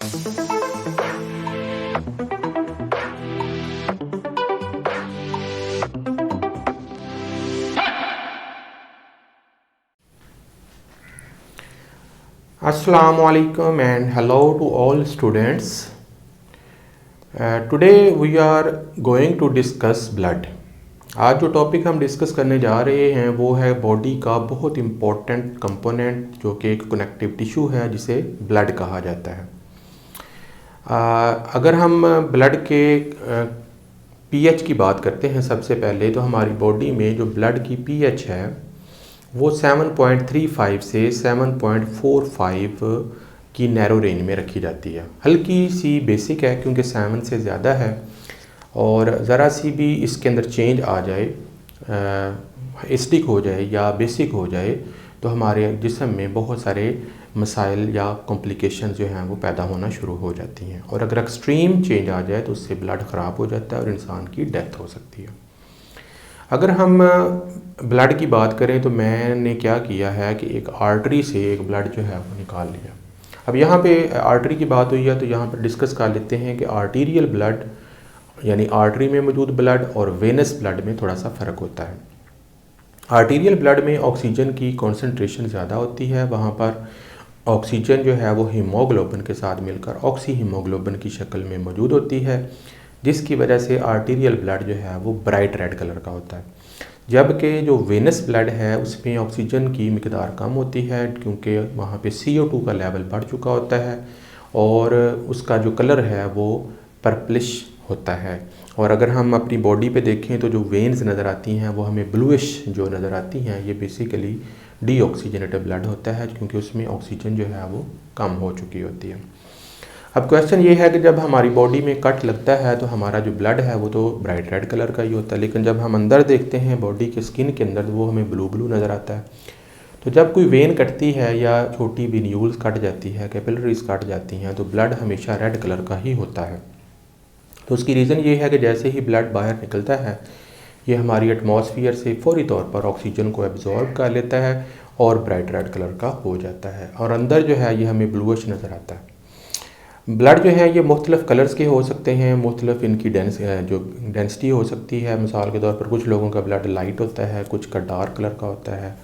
Assalamu alaikum and hello to all students. Today we are going to discuss blood. आज जो topic हम discuss करने जा रहे हैं वो है बॉडी का बहुत इम्पोर्टेंट कंपोनेंट जो कि एक कनेक्टिव टिश्यू है जिसे ब्लड कहा जाता है। अगर हम ब्लड के पीएच की बात करते हैं सबसे पहले तो हमारी बॉडी में जो ब्लड की पीएच है वो 7.35 से 7.45 की नैरो रेंज में रखी जाती है। हल्की सी बेसिक है क्योंकि 7 से ज़्यादा है और ज़रा सी भी इसके अंदर चेंज आ जाए, एसिडिक हो जाए या बेसिक हो जाए तो हमारे जिस्म में बहुत सारे मसाइल या कॉम्प्लिकेशन जो हैं वो पैदा होना शुरू हो जाती हैं और अगर एक्सट्रीम चेंज आ जाए तो उससे ब्लड ख़राब हो जाता है और इंसान की डेथ हो सकती है। अगर हम ब्लड की बात करें तो मैंने क्या किया है कि एक आर्टरी से एक ब्लड जो है वो निकाल लिया। अब यहाँ पे आर्टरी की बात हुई है तो यहाँ पर डिस्कस कर लेते हैं कि आर्टीरियल ब्लड यानी आर्टरी में मौजूद ब्लड और वेनस ब्लड में थोड़ा सा फ़र्क होता है। आर्टीरियल ब्लड में ऑक्सीजन की कॉन्सेंट्रेशन ज़्यादा होती है, वहाँ पर ऑक्सीजन जो है वो हीमोग्लोबिन के साथ मिलकर ऑक्सी हीमोग्लोबिन की शक्ल में मौजूद होती है, जिसकी वजह से आर्टीरियल ब्लड जो है वो ब्राइट रेड कलर का होता है। जबकि जो वेनस ब्लड है उसमें ऑक्सीजन की मिकदार कम होती है क्योंकि वहाँ पे CO2 का लेवल बढ़ चुका होता है और उसका जो कलर है वो पर्पलिश होता है। और अगर हम अपनी बॉडी पे देखें तो जो वेन्स नज़र आती हैं वो हमें ब्लूइश जो नज़र आती हैं, ये बेसिकली डीऑक्सीजनेटेड ब्लड होता है क्योंकि उसमें ऑक्सीजन जो है वो कम हो चुकी होती है। अब क्वेश्चन ये है कि जब हमारी बॉडी में कट लगता है तो हमारा जो ब्लड है वो तो ब्राइट रेड कलर का ही होता है, लेकिन जब हम अंदर देखते हैं बॉडी के स्किन के अंदर तो वो हमें ब्लू ब्लू नज़र आता है। तो जब कोई वेन कटती है या छोटी वेन्यूल्स कट जाती है, कैपिलरीज कट जाती हैं, तो ब्लड हमेशा रेड कलर का ही होता है। तो उसकी रीज़न ये है कि जैसे ही ब्लड बाहर निकलता है ये हमारी एटमॉस्फेयर से फौरी तौर पर ऑक्सीजन को एब्जॉर्ब कर लेता है और ब्राइट रेड कलर का हो जाता है और अंदर जो है ये हमें ब्लूइश नज़र आता है। ब्लड जो है ये मुख्तलिफ़ कलर्स के हो सकते हैं, मुख्तलिफ़ इनकी डेंसिटी हो सकती है। मिसाल के तौर पर कुछ लोगों का ब्लड लाइट होता है, कुछ का डार्क कलर का होता है,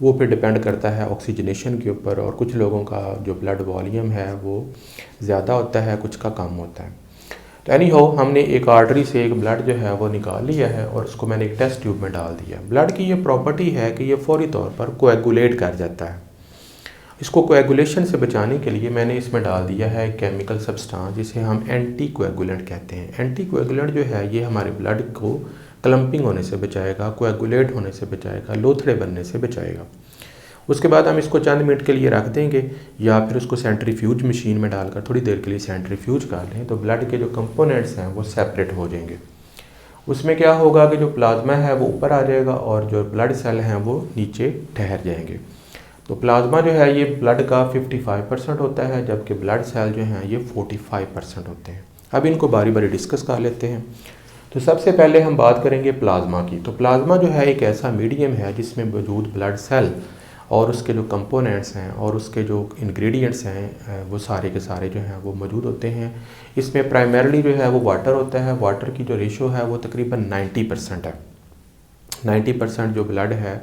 वो फिर डिपेंड करता है ऑक्सीजनेशन के ऊपर। और कुछ लोगों का जो ब्लड वॉल्यूम है वो ज़्यादा होता है, कुछ का कम होता है। तो एनी हो हमने एक आर्टरी से एक ब्लड जो है वो निकाल लिया है और उसको मैंने एक टेस्ट ट्यूब में डाल दिया। ब्लड की ये प्रॉपर्टी है कि ये फौरी तौर पर कोएगुलेट कर जाता है। इसको कोएगुलेशन से बचाने के लिए मैंने इसमें डाल दिया है केमिकल सब्सटेंस जिसे हम एंटी कोएगुलेंट कहते हैं। एंटी कोएगुलेंट जो है ये हमारे ब्लड को क्लम्पिंग होने से बचाएगा, कोएगुलेट होने से बचाएगा, लोथड़े बनने से बचाएगा। उसके बाद हम इसको चंद मिनट के लिए रख देंगे या फिर उसको सेंट्रीफ्यूज मशीन में डालकर थोड़ी देर के लिए सेंट्रीफ्यूज कर लें तो ब्लड के जो कंपोनेंट्स हैं वो सेपरेट हो जाएंगे। उसमें क्या होगा कि जो प्लाज्मा है वो ऊपर आ जाएगा और जो ब्लड सेल हैं वो नीचे ठहर जाएंगे। तो प्लाज्मा जो है ये ब्लड का 55% होता है जबकि ब्लड सेल जो हैं ये 45% होते हैं। अब इनको बारी बारी डिस्कस कर लेते हैं। तो सबसे पहले हम बात करेंगे प्लाज्मा की। तो प्लाज्मा जो है एक ऐसा मीडियम है जिसमें मौजूद ब्लड सेल और उसके जो कंपोनेंट्स हैं और उसके जो इंग्रेडिएंट्स हैं वो सारे के सारे जो हैं वो मौजूद होते हैं। इसमें प्राइमरली जो है वो वाटर होता है। वाटर की जो रेशो है वो तकरीबन 90% है। 90% जो ब्लड है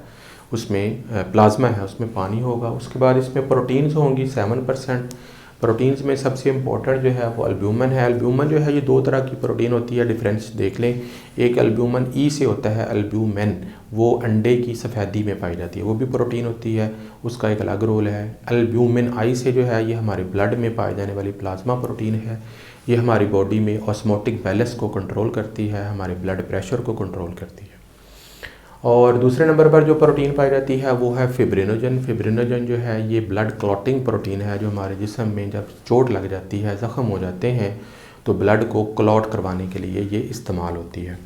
उसमें प्लाज्मा है उसमें पानी होगा। उसके बाद इसमें प्रोटीन्स होंगी 7%। प्रोटीन्स में सबसे इम्पोर्टेंट जो है वो एल्ब्यूमिन है। एल्ब्यूमिन जो है ये दो तरह की प्रोटीन होती है, डिफरेंस देख लें। एक एल्ब्यूमिन ई से होता है, एल्ब्यूमिन वो अंडे की सफ़ेदी में पाई जाती है, वो भी प्रोटीन होती है, उसका एक अलग रोल है। एल्ब्यूमिन आई से जो है ये हमारे ब्लड में पाई जाने वाली प्लाज्मा प्रोटीन है। ये हमारी बॉडी में ऑस्मोटिक बैलेंस को कंट्रोल करती है, हमारे ब्लड प्रेशर को कंट्रोल करती है। और दूसरे नंबर पर जो प्रोटीन पाई जाती है वो है फिब्रिनोजन। फिब्रिनोजन जो है ये ब्लड क्लॉटिंग प्रोटीन है जो हमारे जिस्म में जब चोट लग जाती है, ज़ख़म हो जाते हैं तो ब्लड को क्लॉट करवाने के लिए ये इस्तेमाल होती है।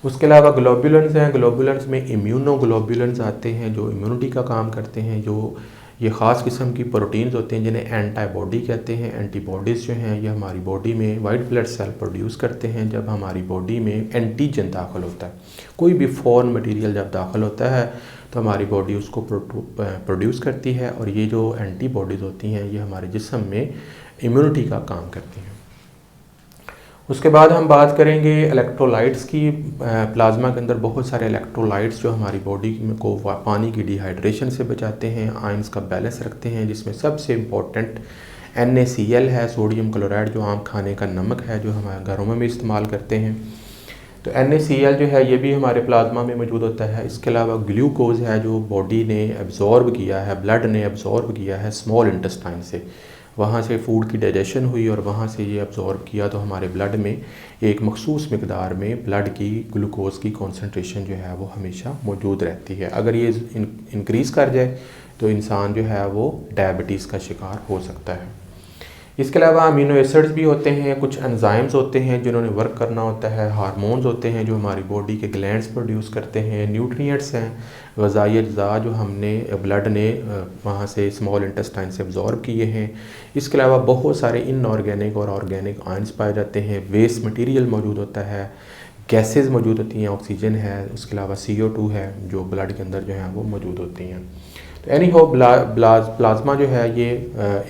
उसके अलावा ग्लोबुलेंस हैं। ग्लोबुलेंस में इम्यूनोग्लोबुलेंस आते हैं जो इम्यूनिटी का काम करते हैं। जो ये ख़ास किस्म की प्रोटीन्स होते हैं जिन्हें एंटीबॉडी कहते हैं। एंटीबॉडीज़ जो हैं ये हमारी बॉडी में वाइट ब्लड सेल प्रोड्यूस करते हैं जब हमारी बॉडी में एंटीजन दाखिल होता है। कोई भी फॉरेन मटेरियल जब दाखिल होता है तो हमारी बॉडी उसको प्रोड्यूस करती है और ये जो एंटीबॉडीज़ होती हैं ये हमारे जिस्म में इम्यूनिटी का काम करती हैं। उसके बाद हम बात करेंगे इलेक्ट्रोलाइट्स की। प्लाज्मा के अंदर बहुत सारे इलेक्ट्रोलाइट्स जो हमारी बॉडी को पानी की डिहाइड्रेशन से बचाते हैं, आयंस का बैलेंस रखते हैं, जिसमें सबसे इम्पोर्टेंट NaCl है, सोडियम क्लोराइड, जो आम खाने का नमक है जो हमारे घरों में भी इस्तेमाल करते हैं। तो NaCl जो है ये भी हमारे प्लाज्मा में मौजूद होता है। इसके अलावा ग्लूकोज है जो बॉडी ने एब्जॉर्ब किया है, ब्लड ने एब्जॉर्ब किया है स्मॉल इंटेस्टाइन से, वहाँ से फूड की डाइजेशन हुई और वहाँ से ये एब्जॉर्ब किया, तो हमारे ब्लड में एक मखसूस मकदार में ब्लड की ग्लूकोज की कॉन्सेंट्रेशन जो है वो हमेशा मौजूद रहती है। अगर ये इंक्रीज़ कर जाए तो इंसान जो है वो डायबिटीज़ का शिकार हो सकता है। इसके अलावा अमीनो एसिड्स भी होते हैं, कुछ एंजाइम्स होते हैं जिन्होंने वर्क करना होता है, हार्मोन्स होते हैं जो हमारी बॉडी के ग्लैंड्स प्रोड्यूस करते हैं, न्यूट्रिएंट्स हैं, ग़िज़ाई अज्जा जो हमने ब्लड ने वहाँ से स्मॉल इंटेस्टाइन से एब्जॉर्ब किए हैं। इसके अलावा बहुत सारे इनऑर्गेनिक और ऑर्गेनिक आयंस पाए जाते हैं, वेस्ट मटीरियल मौजूद होता है, गैसेस मौजूद होती हैं, ऑक्सीजन है, उसके अलावा CO2 है जो ब्लड के अंदर जो है वो मौजूद होती हैं। तो एनी हो प्लाज्मा जो है ये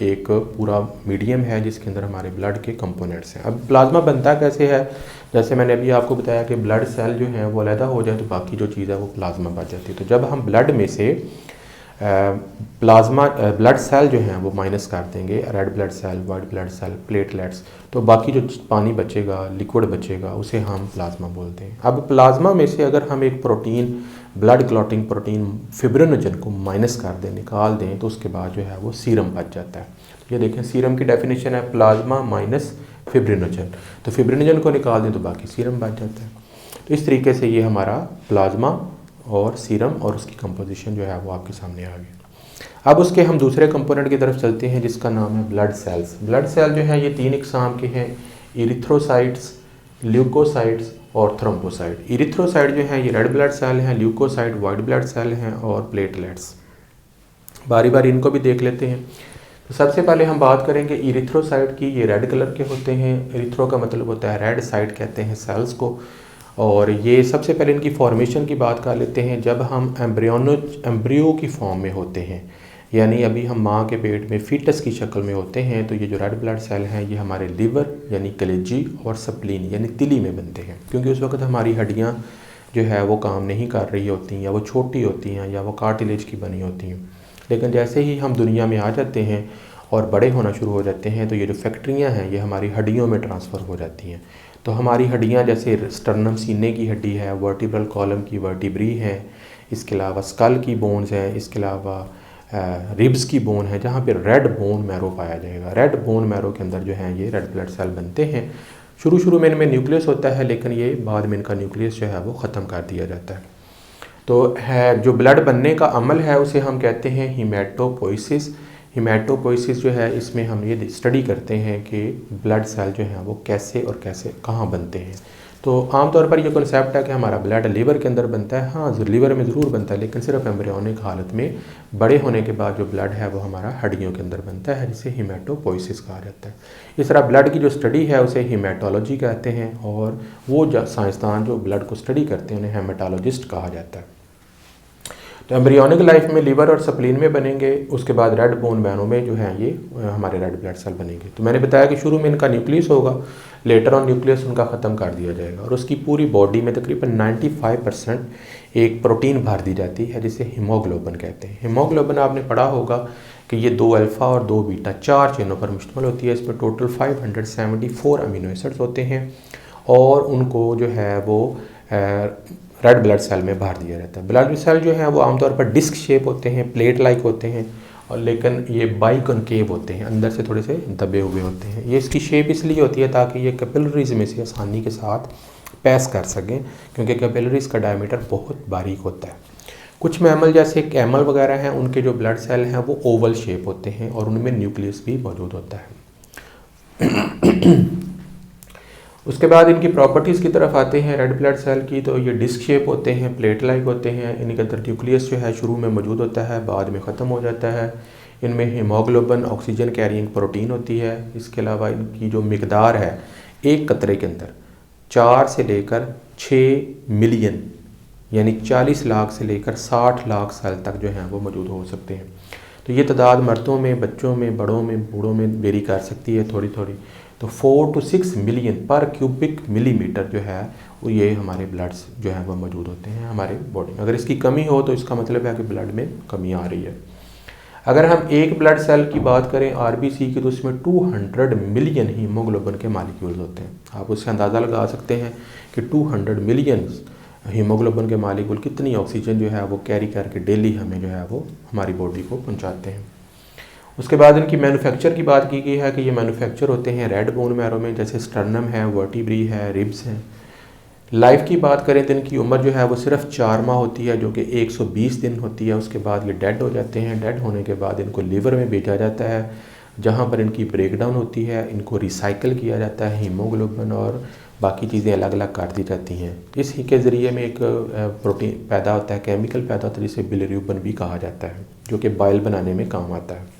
एक पूरा मीडियम है जिसके अंदर हमारे ब्लड के कंपोनेंट्स हैं। अब प्लाज्मा बनता कैसे है, जैसे मैंने अभी आपको बताया कि ब्लड सेल जो है वो अलहदा हो जाए तो बाकी जो चीज़ है वो प्लाज्मा बच जाती है। तो जब हम ब्लड में से ब्लड सेल जो हैं वो माइनस कर देंगे, red blood cell, white blood cell, platelets, तो बाकी जो पानी बचेगा, लिक्विड बचेगा, उसे हम प्लाज्मा बोलते हैं। अब प्लाज्मा में से अगर हम एक protein, blood clotting protein fibrinogen को माइनस कर दें, निकाल दें, तो उसके बाद जो है वो सीरम बच जाता है। ये देखें सीरम की डेफिनेशन है प्लाज्मा माइनस फिब्रिनोजन, तो फिब्रिनोजन को निकाल दें तो बाकी सीरम बच जाता है। तो इस तरीके से ये हमारा प्लाज्मा और सीरम और उसकी कंपोजिशन जो है वो आपके सामने आ गई। अब उसके हम दूसरे कंपोनेंट की तरफ चलते हैं जिसका नाम है ब्लड सेल्स। ब्लड सेल जो है ये 3 इकसाम के हैं, इरिथ्रोसाइट्स, ल्यूकोसाइट्स और थ्रोम्बोसाइट। इरिथ्रोसाइट जो है ये रेड ब्लड सेल हैं, ल्यूकोसाइट वाइट ब्लड सेल हैं और प्लेटलेट्स। बारी बारी इनको भी देख लेते हैं। तो सबसे पहले हम बात करेंगे इरिथ्रोसाइट की। ये रेड कलर के होते हैं, इरिथ्रो का मतलब होता है रेड, साइट कहते हैं सेल्स को। और ये सबसे पहले इनकी फॉर्मेशन की बात कर लेते हैं। जब हम एम्ब्रियो की फॉर्म में होते हैं, यानी अभी हम माँ के पेट में फीटस की शक्ल में होते हैं, तो ये जो रेड ब्लड सेल हैं ये हमारे लिवर यानी कलेजी और स्प्लीन यानी तिली में बनते हैं, क्योंकि उस वक्त हमारी हड्डियाँ जो है वो काम नहीं कर रही होती, या वो छोटी होती हैं, या वो कार्टिलेज की बनी होती हैं। लेकिन जैसे ही हम दुनिया में आ जाते हैं और बड़े होना शुरू हो जाते हैं, तो ये जो फैक्ट्रियाँ हैं ये हमारी हड्डियों में ट्रांसफ़र हो जाती हैं। तो हमारी हड्डियाँ जैसे स्टर्नम सीने की हड्डी है, वर्टिब्रल कॉलम की वर्टिब्री हैं, इसके अलावा स्कल की बोन्स हैं, इसके अलावा रिब्स की बोन है, जहाँ पे रेड बोन मैरो पाया जाएगा। रेड बोन मैरो के अंदर जो है ये रेड ब्लड सेल बनते हैं। शुरू में इनमें न्यूक्लियस होता है, लेकिन ये बाद में इनका न्यूक्लियस जो है वो ख़त्म कर दिया जाता है। तो है जो ब्लड बनने का अमल है उसे हम कहते हैं हीमेटोपोइसिस। हीमेटोपोइसिस जो है इसमें हम ये स्टडी करते हैं कि ब्लड सेल जो हैं वो कैसे और कैसे कहाँ बनते हैं। तो आमतौर पर ये कॉन्सेप्ट है कि हमारा ब्लड लीवर के अंदर बनता है। हाँ, लीवर में ज़रूर बनता है, लेकिन सिर्फ एम्ब्रियोनिक हालत में। बड़े होने के बाद जो ब्लड है वो हमारा हड्डियों के अंदर बनता है, जिसे हीमेटोपोइसिस कहा जाता है। इस तरह ब्लड की जो स्टडी है उसे हीमेटोलॉजी कहते हैं, और वो साइंसदान जो ब्लड को स्टडी करते हैं उन्हें हेमेटोलॉजिस्ट कहा जाता है। तो एम्ब्रियोनिक लाइफ में लीवर और स्प्लीन में बनेंगे, उसके बाद रेड बोन मैरो में जो है ये हमारे रेड ब्लड सेल बनेंगे। तो मैंने बताया कि शुरू में इनका न्यूक्लियस होगा, लेटर ऑन न्यूक्लियस उनका ख़त्म कर दिया जाएगा, और उसकी पूरी बॉडी में तकरीबन 95% एक प्रोटीन भर दी जाती है जिसे हीमोग्लोबिन कहते हैं। हीमोग्लोबिन आपने पढ़ा होगा कि ये 2 अल्फ़ा और 2 बीटा 4 चेनों पर मुश्तमिल होती है। इसमें टोटल 574 अमीनो एसिड्स होते हैं, और उनको जो है वो रेड ब्लड सेल में भर दिया रहता है। ब्लड सेल जो है वो आमतौर पर डिस्क शेप होते हैं, प्लेट लाइक होते हैं, और लेकिन ये बाइकॉन्केव होते हैं, अंदर से थोड़े से दबे हुए होते हैं। ये इसकी शेप इसलिए होती है ताकि ये कैपिलरीज में से आसानी के साथ पैस कर सकें, क्योंकि कैपिलरीज का डायमीटर बहुत बारीक होता है। कुछ मैमल जैसे कैमल वगैरह हैं, उनके जो ब्लड सेल हैं वो ओवल शेप होते हैं, और उनमें न्यूक्लियस भी मौजूद होता है। उसके बाद इनकी प्रॉपर्टीज़ की तरफ आते हैं रेड ब्लड सेल की। तो ये डिस्क शेप होते हैं, प्लेट लाइक होते हैं, इनके अंदर न्यूक्लियस जो है शुरू में मौजूद होता है, बाद में ख़त्म हो जाता है। इनमें हीमोग्लोबिन ऑक्सीजन कैरिंग प्रोटीन होती है। इसके अलावा इनकी जो मिकदार है एक कतरे के अंदर 4 से लेकर 6 मिलियन यानी 40 लाख से लेकर 60 लाख सेल तक जो हैं वो मौजूद हो सकते हैं। तो ये तादाद मर्दों में, बच्चों में, बड़ों में, बूढ़ों में वेरी कर सकती है थोड़ी थोड़ी। तो 4 to 6 मिलियन पर क्यूबिक मिलीमीटर जो है वो ये हमारे ब्लड्स जो है वो मौजूद होते हैं हमारे बॉडी में। अगर इसकी कमी हो तो इसका मतलब है कि ब्लड में कमी आ रही है। अगर हम एक ब्लड सेल की बात करें आरबीसी की, तो उसमें 200 मिलियन हीमोग्लोबिन के मालिक्यूल्स होते हैं। आप उससे अंदाज़ा लगा सकते हैं कि 200 मिलियन हीमोग्लोबिन के मालिक्यूल कितनी ऑक्सीजन जो है वो कैरी करके डेली हमें जो है वो हमारी बॉडी को पहुंचाते हैं। उसके बाद इनकी मैन्युफैक्चर की बात की गई है कि ये मैन्युफैक्चर होते हैं रेड बोन मैरो में, जैसे स्टर्नम है, वर्टिब्री है, रिब्स हैं। लाइफ की बात करें तो इनकी उम्र जो है वो सिर्फ 4 माह होती है, जो कि 120 दिन होती है। उसके बाद ये डेड हो जाते हैं। डेड होने के बाद इनको लिवर में भेजा जाता है, जहाँ पर इनकी ब्रेकडाउन होती है। इनको रिसाइकल किया जाता है, हीमोग्लोबिन और बाकी चीज़ें अलग अलग कर दी जाती हैं। इसी के ज़रिए में एक प्रोटीन पैदा होता है, केमिकल पैदा होता है, जिसे बिलिरुबिन भी कहा जाता है, जो कि बाइल बनाने में काम आता है।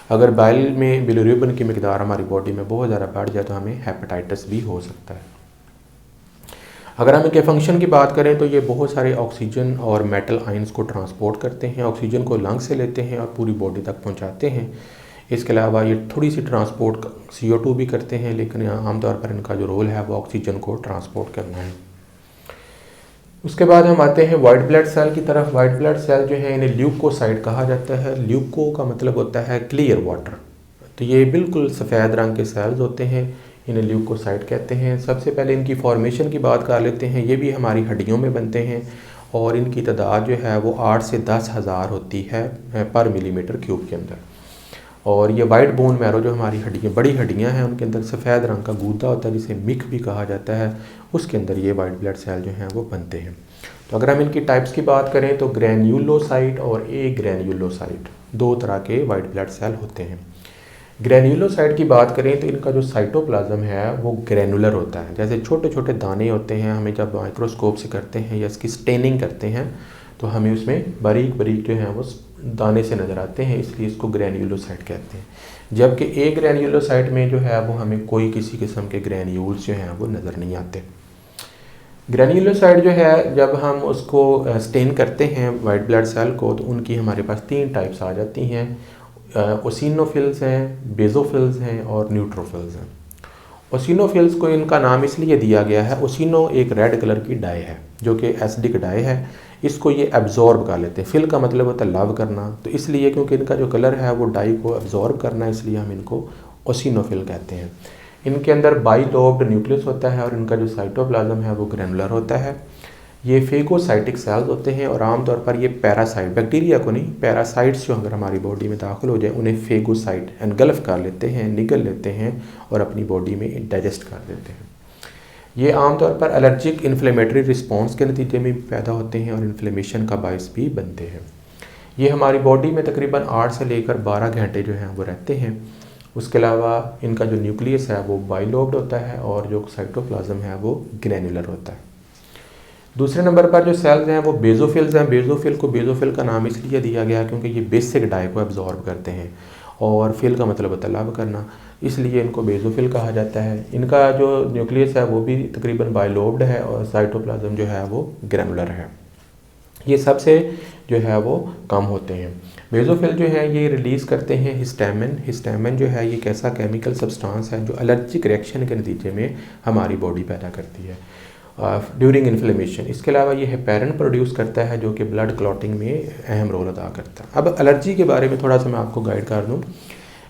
अगर बाइल में बिलिरुबिन की मिकदार हमारी बॉडी में बहुत ज़्यादा बढ़ जाए तो हमें हेपेटाइटिस भी हो सकता है। अगर हम इनके फंक्शन की बात करें तो ये बहुत सारे ऑक्सीजन और मेटल आयंस को ट्रांसपोर्ट करते हैं। ऑक्सीजन को लंग से लेते हैं और पूरी बॉडी तक पहुंचाते हैं। इसके अलावा ये थोड़ी सी ट्रांसपोर्ट CO2 भी करते हैं, लेकिन आमतौर पर इनका जो रोल है वो ऑक्सीजन को ट्रांसपोर्ट करना है। उसके बाद हम आते हैं वाइट ब्लड सेल की तरफ। वाइट ब्लड सेल जो है इन्हें ल्यूकोसाइट कहा जाता है। ल्यूको का मतलब होता है क्लियर वाटर। तो ये बिल्कुल सफ़ेद रंग के सेल्स होते हैं, इन्हें ल्यूकोसाइट कहते हैं। सबसे पहले इनकी फॉर्मेशन की बात कर लेते हैं। ये भी हमारी हड्डियों में बनते हैं और इनकी तादाद जो है वो 8 से 10 हज़ार होती है पर मिलीमीटर क्यूब के अंदर। और ये वाइट बोन मैरो जो हमारी हड्डियाँ, बड़ी हड्डियाँ हैं, उनके अंदर सफ़ेद रंग का गूदा होता है, जिसे मिक भी कहा जाता है। उसके अंदर ये वाइट ब्लड सेल जो हैं वो बनते हैं। तो अगर हम इनकी टाइप्स की बात करें तो ग्रैन्युलोसाइट और ए ग्रैन्युलोसाइट, 2 तरह के वाइट ब्लड सेल होते हैं। ग्रैन्युलोसाइट की बात करें तो इनका जो साइटोप्लाज्म है वो ग्रैनुलर होता है। जैसे छोटे छोटे दाने होते हैं, हमें जब माइक्रोस्कोप से करते हैं या इसकी स्टेनिंग करते हैं तो हमें उसमें बारीक बारीक जो हैं वो दाने से नज़र आते हैं, इसलिए इसको ग्रैन्युलोसाइट कहते हैं। जबकि ए ग्रैन्युलोसाइट में जो है वो हमें कोई किसी किस्म के ग्रैन्यूल्स जो हैं वो नज़र नहीं आते। ग्रैन्युलोसाइट जो है जब हम उसको स्टेन करते हैं वाइट ब्लड सेल को, तो उनकी हमारे पास 3 टाइप्स आ जाती हैं। ओसिनोफिल्स हैं, बेजोफिल्स हैं और न्यूट्रोफिल्स हैं। ओसिनोफिल्स को इनका नाम इसलिए दिया गया है, ओसिनो एक रेड कलर की डाई है जो कि एसिडिक डाई है। इसको ये एब्जॉर्ब कर लेते हैं। फिल का मतलब होता है लव करना, तो इसलिए क्योंकि इनका जो कलर है वो डाई को एब्जॉर्ब करना है, इसलिए हम इनको ओसिनोफिल कहते हैं। इनके अंदर बाइलोब्ड न्यूक्लियस होता है और इनका जो साइटोप्लाज्म है वो ग्रैनुलर होता है। ये फेगोसाइटिक सेल्स होते हैं और आमतौर पर ये पैरासाइट, बैक्टीरिया को नहीं, पैरासाइट्स जो अगर हमारी बॉडी में दाखिल हो जाए उन्हें फेगोसाइट एनगल्फ कर लेते हैं, निगल लेते हैं और अपनी बॉडी में डाइजेस्ट कर देते हैं। ये आमतौर पर एलर्जिक इन्फ्लेमेटरी रिस्पॉन्स के नतीजे में पैदा होते हैं और इन्फ्लेमेशन का बायस भी बनते हैं। ये हमारी बॉडी में तकरीबन 8 से लेकर 12 घंटे जो हैं वो रहते हैं। उसके अलावा इनका जो न्यूक्लियस है वो बाइलोब्ड होता है और जो साइटोप्लाज्म है वो ग्रैनुलर होता है। दूसरे नंबर पर जो सेल्स हैं वो बेजोफिल्स हैं। बेजोफिल को बेजोफिल का नाम इसलिए दिया गया क्योंकि ये बेसिक डाई को एब्जॉर्ब करते हैं और फिल का मतलब होता है लव करना, इसलिए इनको बेजोफिल कहा जाता है। इनका जो न्यूक्लियस है वो भी तकरीबन बाइलोब्ड है और साइटोप्लाज्म जो है वो ग्रैनुलर है। ये सबसे जो है वो कम होते हैं। बेजोफिल जो है ये रिलीज़ करते हैं हिस्टामिन। हिस्टामिन जो है ये एक ऐसा केमिकल सब्सटेंस है जो एलर्जिक रिएक्शन के नतीजे में हमारी बॉडी पैदा करती है ड्यूरिंग इन्फ्लेमेशन। इसके अलावा ये हेपेरिन प्रोड्यूस करता है जो कि ब्लड क्लॉटिंग में अहम रोल अदा करता है। अब एलर्जी के बारे में थोड़ा सा मैं आपको गाइड कर दूँ।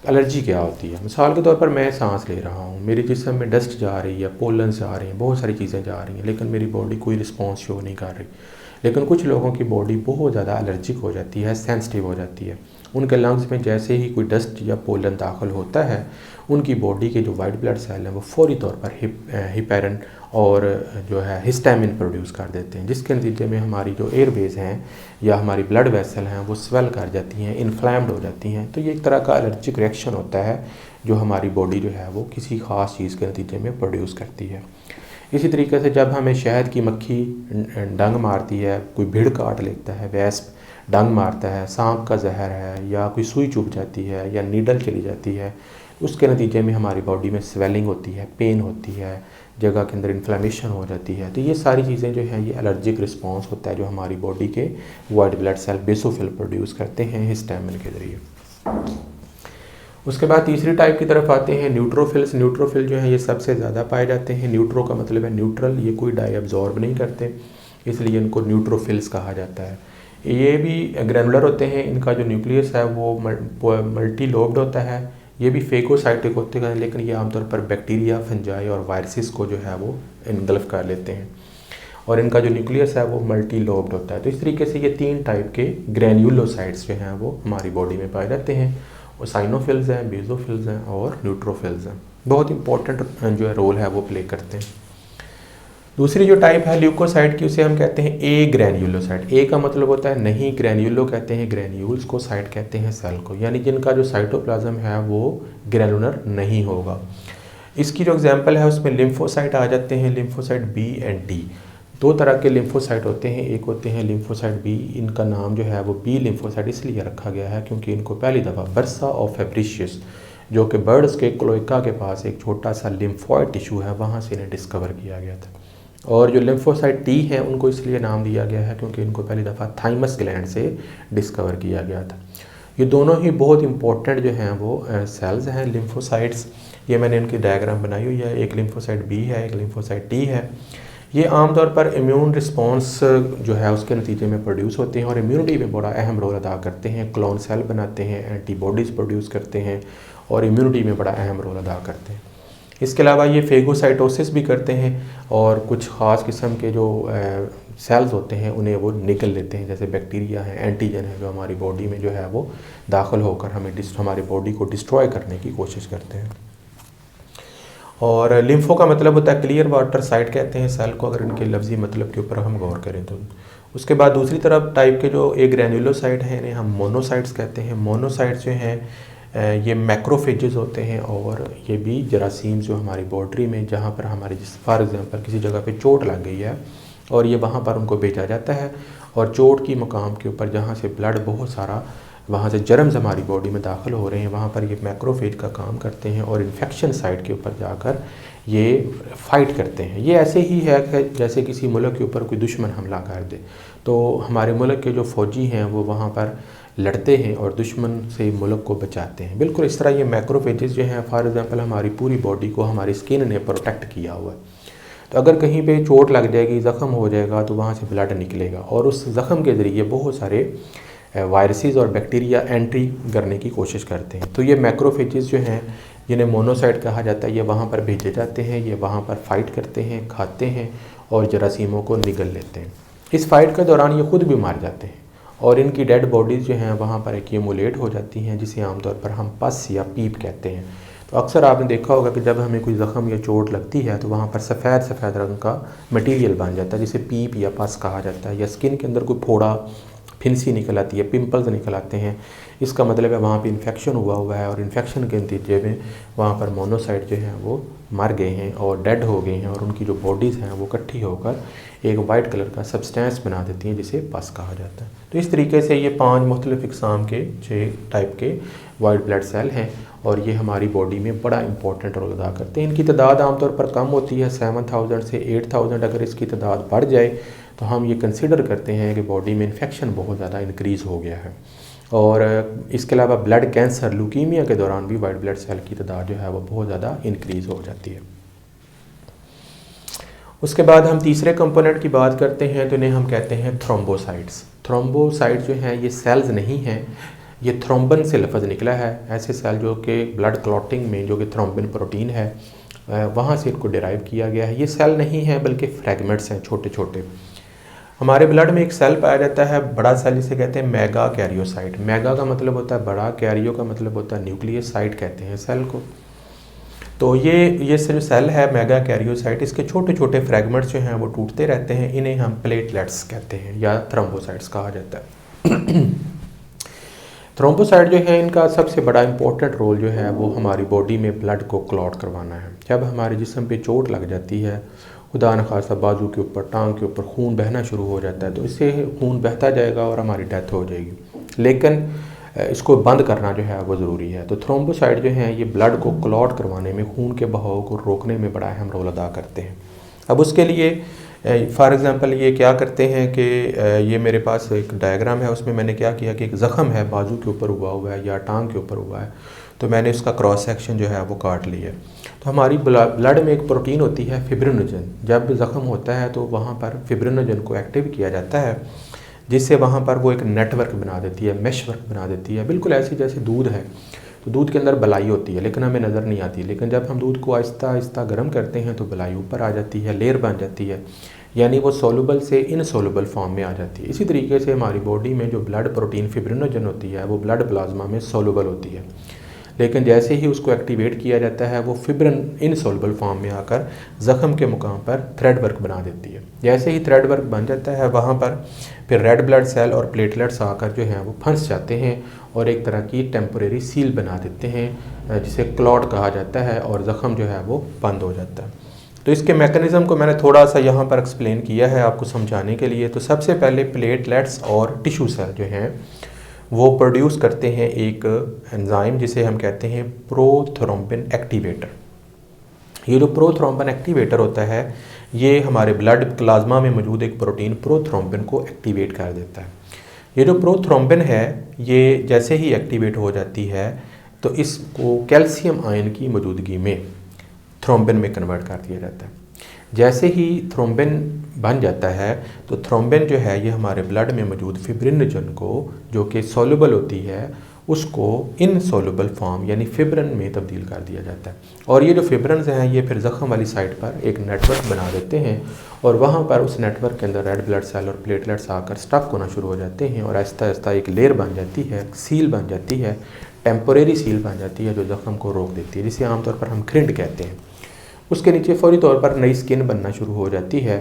एलर्जी क्या होती है? मिसाल के तौर पर मैं सांस ले रहा हूँ, मेरे जिस्म में डस्ट जा रही है, पोलन जा रही हैं, बहुत सारी चीज़ें जा रही हैं, लेकिन मेरी बॉडी कोई रिस्पॉन्स शो नहीं कर रही। लेकिन कुछ लोगों की बॉडी बहुत ज़्यादा एलर्जिक हो जाती है, सेंसिटिव हो जाती है। उनके लंग्स में जैसे ही कोई डस्ट या पोलन दाखिल होता है, उनकी बॉडी के जो वाइट ब्लड सेल हैं वो फौरी तौर पर हेपेरिन और जो है हिस्टामिन प्रोड्यूस कर देते हैं, जिसके नतीजे में हमारी जो एयरवेज हैं या हमारी ब्लड वेसल हैं वो स्वेल कर जाती हैं, इन्फ्लेम्ड हो जाती हैं। तो ये एक तरह का एलर्जिक रिएक्शन होता है जो हमारी बॉडी जो है वो किसी ख़ास चीज़ के नतीजे में प्रोड्यूस करती है। इसी तरीके से जब हमें शहद की मक्खी डंग मारती है, कोई भीड़ काट लेता है, वैस्प डंग मारता है, सांप का जहर है या कोई सुई चुभ जाती है या नीडल चली जाती है, उसके नतीजे में हमारी बॉडी में स्वेलिंग होती है, पेन होती है, जगह के अंदर इन्फ्लेमेशन हो जाती है। तो ये सारी चीज़ें जो हैं ये एलर्जिक रिस्पॉन्स होता है जो हमारी बॉडी के white blood cell basophil produce करते हैं हिस्टामिन के ज़रिए। उसके बाद तीसरी टाइप की तरफ आते हैं न्यूट्रोफिल्स। न्यूट्रोफिल जो है ये सबसे ज़्यादा पाए जाते हैं। न्यूट्रो का मतलब है न्यूट्रल, ये कोई डाई एब्जॉर्ब नहीं करते, इसलिए इनको न्यूट्रोफिल्स कहा जाता है। ये भी ग्रैनुलर होते हैं, इनका जो न्यूक्लियस है वो मल्टी लोब्ड होता है। ये भी फेगोसाइटिक होते हैं, लेकिन ये आमतौर पर बैक्टीरिया, फंजाई और वायरसेस को जो है वो इनगल्फ कर लेते हैं, और इनका जो न्यूक्लियस है वो मल्टी लोब्ड होता है। तो इस तरीके से ये 3 टाइप के ग्रैन्युलोसाइट्स जो हैं वो हमारी बॉडी में पाए जाते हैं। वो साइनोफिल्स हैं, बेसोफिल्स हैं और न्यूट्रोफिल्स हैं। बहुत इंपॉर्टेंट जो है रोल है वो प्ले करते हैं। दूसरी जो टाइप है ल्यूकोसाइट की, उसे हम कहते हैं ए ग्रैन्युलोसाइट। ए का मतलब होता है नहीं, ग्रैन्युलो कहते हैं ग्रैन्यूल्स को, साइट कहते हैं सेल को, यानी जिनका जो साइटोप्लाज्म है वो ग्रैनुलर नहीं होगा। इसकी जो एग्जांपल है उसमें लिम्फोसाइट आ जाते हैं, लिम्फोसाइट बी एंड डी। 2 तरह के लिम्फोसाइट होते हैं, एक होते हैं लिम्फोसाइट बी, इनका नाम जो है वो बी लिम्फोसाइट इसलिए रखा गया है क्योंकि इनको पहली दफ़ा बर्सा ऑफ फैब्रिशियस, जो कि बर्ड्स के क्लोएका के पास एक छोटा सा लिम्फॉइड टिश्यू है, वहाँ से इन्हें डिस्कवर किया गया था। और जो लिम्फोसाइट टी हैं उनको इसलिए नाम दिया गया है क्योंकि इनको पहली दफ़ा थाइमस ग्लैंड से डिस्कवर किया गया था। ये दोनों ही बहुत इंपॉर्टेंट जो हैं वो सेल्स हैं लिम्फोसाइट्स। ये मैंने इनकी डायग्राम बनाई हुई है, एक लिम्फोसाइट बी है, एक लिम्फोसाइट टी है। ये आमतौर पर इम्यून रिस्पॉन्स जो है उसके नतीजे में प्रोड्यूस होते हैं और इम्यूनिटी में बड़ा अहम रोल अदा करते हैं। क्लोन सेल बनाते हैं, एंटीबॉडीज़ प्रोड्यूस करते हैं और इम्यूनिटी में बड़ा अहम रोल अदा करते हैं। इसके अलावा ये फेगोसाइटोसिस भी करते हैं और कुछ ख़ास किस्म के जो सेल्स होते हैं उन्हें वो निकल लेते हैं, जैसे बैक्टीरिया है, एंटीजन है, जो हमारी बॉडी में जो है वो दाखिल होकर हमारी बॉडी को डिस्ट्रॉय करने की कोशिश करते हैं। और लिम्फो का मतलब होता है क्लियर वाटर साइट कहते हैं सेल को, अगर इनके लफ्जी मतलब के ऊपर हम गौर करें तो। उसके बाद दूसरी तरफ टाइप के जो एक ग्रैन्युलोसाइट हैं इन्हें हम मोनोसाइट्स कहते हैं। मोनोसाइट्स जो हैं ये मैक्रोफेजेस होते हैं और ये भी जरासीम जो हमारी बॉडी में, जहाँ पर हमारी फॉर एग्जांपल किसी जगह पे चोट लग गई है और ये वहाँ पर उनको भेजा जाता है, और चोट की मकाम के ऊपर जहाँ से ब्लड बहुत सारा, वहाँ से जर्म्स हमारी बॉडी में दाखिल हो रहे हैं, वहाँ पर ये मैक्रोफेज का काम करते हैं और इन्फेक्शन साइट के ऊपर जाकर ये फ़ाइट करते हैं। ये ऐसे ही है कि जैसे किसी मुल्क के ऊपर कोई दुश्मन हमला कर दे तो हमारे मुल्क के जो फ़ौजी हैं वो वहाँ पर लड़ते हैं और दुश्मन से मुल्क को बचाते हैं। बिल्कुल इस तरह ये मैक्रोफेजेस जो हैं, फॉर एग्जांपल हमारी पूरी बॉडी को हमारी स्किन ने प्रोटेक्ट किया हुआ है। तो अगर कहीं पे चोट लग जाएगी, ज़ख़म हो जाएगा, तो वहाँ से ब्लड निकलेगा और उस ज़ख़म के ज़रिए बहुत सारे वायरसेस और बैक्टीरिया एंट्री करने की कोशिश करते हैं। तो ये मैक्रोफेजेस जो हैं, जिन्हें मोनोसाइट कहा जाता है, ये वहाँ पर भेजे जाते हैं, ये वहाँ पर फाइट करते हैं, खाते हैं और जरासीमों को निगल लेते हैं। इस फाइट के दौरान ये खुद भी मार जाते हैं और इनकी डेड बॉडीज़ जो हैं वहाँ पर एक्यूमुलेट हो जाती हैं, जिसे आमतौर पर हम पस या पीप कहते हैं। तो अक्सर आपने देखा होगा कि जब हमें कोई ज़ख़म या चोट लगती है तो वहाँ पर सफ़ेद सफ़ेद रंग का मटेरियल बन जाता है, जिसे पीप या पस कहा जाता है। या स्किन के अंदर कोई फोड़ा, फिंसी निकल आती है, पिंपल्स निकल आते हैं, इसका मतलब है वहाँ पे इन्फेक्शन हुआ है और इन्फेक्शन के नतीजे में वहाँ पर मोनोसाइट जो हैं वो मर गए हैं और डेड हो गए हैं और उनकी जो बॉडीज़ हैं वो इकट्ठी होकर एक वाइट कलर का सब्सटेंस बना देती हैं, जिसे पस कहा जाता है। तो इस तरीके से ये 5 मुख्तलिफ़ इक़साम के 6 टाइप के वाइट ब्लड सेल हैं और ये हमारी बॉडी में बड़ा इंपॉर्टेंट रोल अदा करते हैं। इनकी तादाद आमतौर पर कम होती है, 7000 से 8000। अगर इसकी तादाद बढ़ जाए तो हम ये कंसिडर करते हैं कि बॉडी में इन्फेक्शन बहुत ज़्यादा इंक्रीज़ हो गया है। और इसके अलावा ब्लड कैंसर, ल्यूकीमिया के दौरान भी वाइट ब्लड सेल की तादाद जो है वो बहुत ज़्यादा इंक्रीज़ हो जाती है। उसके बाद हम तीसरे कंपोनेंट की बात करते हैं तो इन्हें हम कहते हैं थ्रोम्बोसाइट्स। थ्रोम्बोसाइट जो हैं ये सेल्स नहीं हैं, ये थ्रोम्बन से लफ्ज़ निकला है। ऐसे सेल जो कि ब्लड क्लॉटिंग में जो कि थ्रोम्बिन प्रोटीन है वहाँ से इनको डिराइव किया गया है। ये सेल नहीं है बल्कि फ्रैगमेंट्स हैं छोटे छोटे। हमारे ब्लड में एक सेल पाया जाता है, बड़ा सेल, जिसे कहते हैं मेगा कैरियोसाइट। मेगा का मतलब होता है बड़ा, कैरियो का मतलब होता है न्यूक्लियस, साइट कहते हैं सेल को। तो ये जो सेल है मेगा कैरियोसाइट, इसके छोटे छोटे फ्रैगमेंट्स जो हैं वो टूटते रहते हैं, इन्हें हम प्लेटलेट्स कहते हैं या थ्रोम्बोसाइट्स कहा जाता है। थ्रोम्बोसाइट जो है इनका सबसे बड़ा इंपॉर्टेंट रोल जो है वो हमारी बॉडी में ब्लड को क्लॉट करवाना है। जब हमारे जिस्म पे चोट लग जाती है, खुदा न खासा बाजू के ऊपर, टांग के ऊपर खून बहना शुरू हो जाता है, तो इससे खून बहता जाएगा और हमारी डेथ हो जाएगी। लेकिन इसको बंद करना जो है वो ज़रूरी है। तो थ्रोम्बोसाइट जो हैं ये ब्लड को क्लॉट करवाने में, खून के बहाव को रोकने में बड़ा अहम रोल अदा करते हैं। अब उसके लिए फॉर एग्ज़ाम्पल ये क्या करते हैं कि ये मेरे पास एक डायग्राम है, उसमें मैंने क्या किया कि एक ज़ख़म है बाजू के ऊपर हुआ है या टांग के ऊपर हुआ है, तो मैंने उसका क्रॉस सेक्शन जो है वो काट लिया। तो हमारी ब्लड में एक प्रोटीन होती है फिब्रिनोजन। जब ज़ख़म होता है तो वहाँ पर फिब्रिनोजन को एक्टिव किया जाता है, जिससे वहाँ पर वो एक नेटवर्क बना देती है, मैश वर्क बना देती है, बिल्कुल ऐसी जैसे दूध है। तो दूध के अंदर बलाई होती है लेकिन हमें नज़र नहीं आती, लेकिन जब हम दूध को आहिस्ता आहिस्ता गर्म करते हैं तो बलाई ऊपर आ जाती है, लेयर बन जाती है, यानी वो सोलुबल से इनसोलुबल फॉर्म में आ जाती है। इसी तरीके से हमारी बॉडी में जो ब्लड प्रोटीन फिब्रिनोजन होती है वो ब्लड प्लाज्मा में सोलुबल होती है, लेकिन जैसे ही उसको एक्टिवेट किया जाता है वो फिब्रिन इनसोलुबल फॉर्म में आकर ज़ख़म के मुकाम पर थ्रेड वर्क बना देती है। जैसे ही थ्रेड वर्क बन जाता है वहाँ पर फिर रेड ब्लड सेल और प्लेटलेट्स आकर जो हैं वो फंस जाते हैं और एक तरह की टेम्परेरी सील बना देते हैं, जिसे क्लॉट कहा जाता है, और ज़ख़म जो है वो बंद हो जाता है। तो इसके मैकेनिज़्म को मैंने थोड़ा सा यहाँ पर एक्सप्लेन किया है आपको समझाने के लिए। तो सबसे पहले प्लेटलेट्स और टिश्यू सेल जो हैं वो प्रोड्यूस करते हैं एक एंजाइम जिसे हम कहते हैं प्रोथ्रोम्बिन एक्टिवेटर। ये जो प्रोथ्रोम्बिन एक्टिवेटर होता है ये हमारे ब्लड प्लाज्मा में मौजूद एक प्रोटीन प्रोथ्रोम्बिन को एक्टिवेट कर देता है। ये जो प्रोथ्रोम्बिन है ये जैसे ही एक्टिवेट हो जाती है तो इसको कैल्शियम आयन की मौजूदगी में थ्रोम्बिन में कन्वर्ट कर दिया जाता है। जैसे ही थ्रोम्बिन बन जाता है तो थ्रोम्बिन जो है ये हमारे ब्लड में मौजूद फिब्रिनोजन को, जो कि सोलुबल होती है, उसको इनसोलुबल फॉर्म यानी फिब्रिन में तब्दील कर दिया जाता है। और ये जो फिब्रिन्स हैं ये फिर ज़ख़म वाली साइड पर एक नेटवर्क बना देते हैं और वहाँ पर उस नेटवर्क के अंदर रेड ब्लड सेल और प्लेटलेट्स आकर स्टक होना शुरू हो जाते हैं और आहिस्ता आहिस्ता एक लेयर बन जाती है, सील बन जाती है, टेम्पोरेरी सील बन जाती है जो ज़ख़म को रोक देती है, जिसे आमतौर पर हम क्रिंड कहते हैं। उसके नीचे फौरी तौर पर नई स्किन बनना शुरू हो जाती है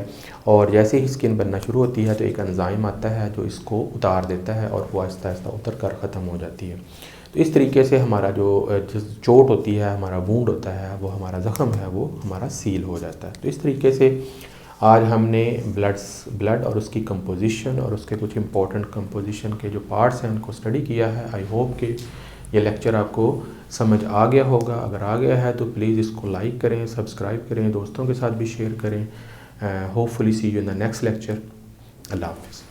और जैसे ही स्किन बनना शुरू होती है तो एक एंजाइम आता है जो इसको उतार देता है और वो आहिस्ता आहिस्ता उतर कर ख़त्म हो जाती है। तो इस तरीके से हमारा जो चोट होती है, हमारा वूंड होता है, वो हमारा ज़ख़म है वो हमारा सील हो जाता है। तो इस तरीके से आज हमने ब्लड और उसकी कंपोजिशन और उसके कुछ इंपॉर्टेंट कंपोजिशन के जो पार्ट्स हैं उनको स्टडी किया है। आई होप कि ये लेक्चर आपको समझ आ गया होगा। अगर आ गया है तो प्लीज़ इसको लाइक करें, सब्सक्राइब करें, दोस्तों के साथ भी शेयर करें। Hopefully see you in the next lecture. अल्लाह हाफ़िज़।